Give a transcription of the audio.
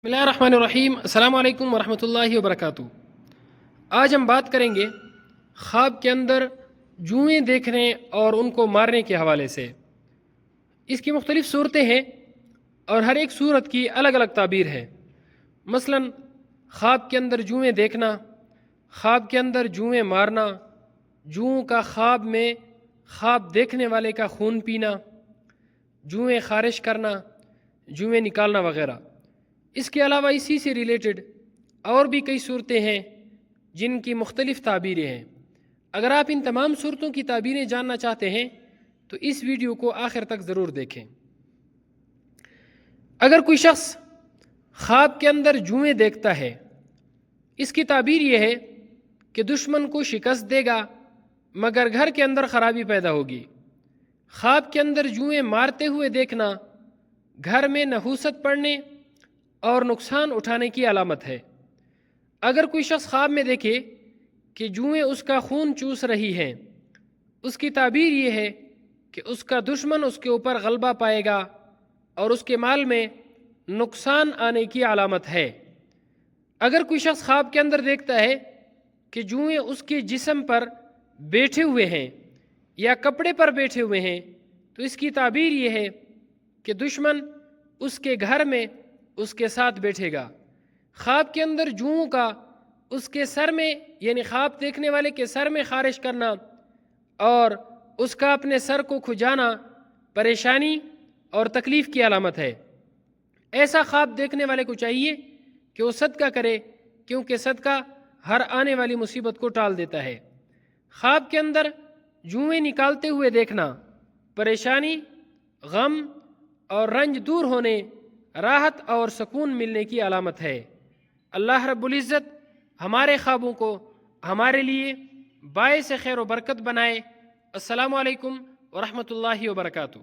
بسم اللہ الرحمن الرحیم۔ السلام علیکم ورحمۃ اللہ وبرکاتہ۔ آج ہم بات کریں گے خواب کے اندر جوئیں دیکھنے اور ان کو مارنے کے حوالے سے۔ اس کی مختلف صورتیں ہیں اور ہر ایک صورت کی الگ الگ تعبیر ہے۔ مثلا خواب کے اندر جوئیں دیکھنا، خواب کے اندر جوئیں مارنا، جوؤں کا خواب میں خواب دیکھنے والے کا خون پینا، جوئیں خارش کرنا، جوئیں نکالنا وغیرہ۔ اس کے علاوہ اسی سے ریلیٹڈ اور بھی کئی صورتیں ہیں جن کی مختلف تعبیریں ہیں۔ اگر آپ ان تمام صورتوں کی تعبیریں جاننا چاہتے ہیں تو اس ویڈیو کو آخر تک ضرور دیکھیں۔ اگر کوئی شخص خواب کے اندر جوئیں دیکھتا ہے، اس کی تعبیر یہ ہے کہ دشمن کو شکست دے گا مگر گھر کے اندر خرابی پیدا ہوگی۔ خواب کے اندر جوئیں مارتے ہوئے دیکھنا گھر میں نحوست پڑنے اور نقصان اٹھانے کی علامت ہے۔ اگر کوئی شخص خواب میں دیکھے کہ جوئیں اس کا خون چوس رہی ہیں، اس کی تعبیر یہ ہے کہ اس کا دشمن اس کے اوپر غلبہ پائے گا اور اس کے مال میں نقصان آنے کی علامت ہے۔ اگر کوئی شخص خواب کے اندر دیکھتا ہے کہ جوئیں اس کے جسم پر بیٹھے ہوئے ہیں یا کپڑے پر بیٹھے ہوئے ہیں تو اس کی تعبیر یہ ہے کہ دشمن اس کے گھر میں اس کے ساتھ بیٹھے گا۔ خواب کے اندر جوؤں کا اس کے سر میں یعنی خواب دیکھنے والے کے سر میں خارش کرنا اور اس کا اپنے سر کو کھجانا پریشانی اور تکلیف کی علامت ہے۔ ایسا خواب دیکھنے والے کو چاہیے کہ وہ صدقہ کرے، کیونکہ صدقہ ہر آنے والی مصیبت کو ٹال دیتا ہے۔ خواب کے اندر جوئیں نکالتے ہوئے دیکھنا پریشانی، غم اور رنج دور ہونے، راحت اور سکون ملنے کی علامت ہے۔ اللہ رب العزت ہمارے خوابوں کو ہمارے لیے باعث خیر و برکت بنائے۔ السلام علیکم ورحمۃ اللہ وبرکاتہ۔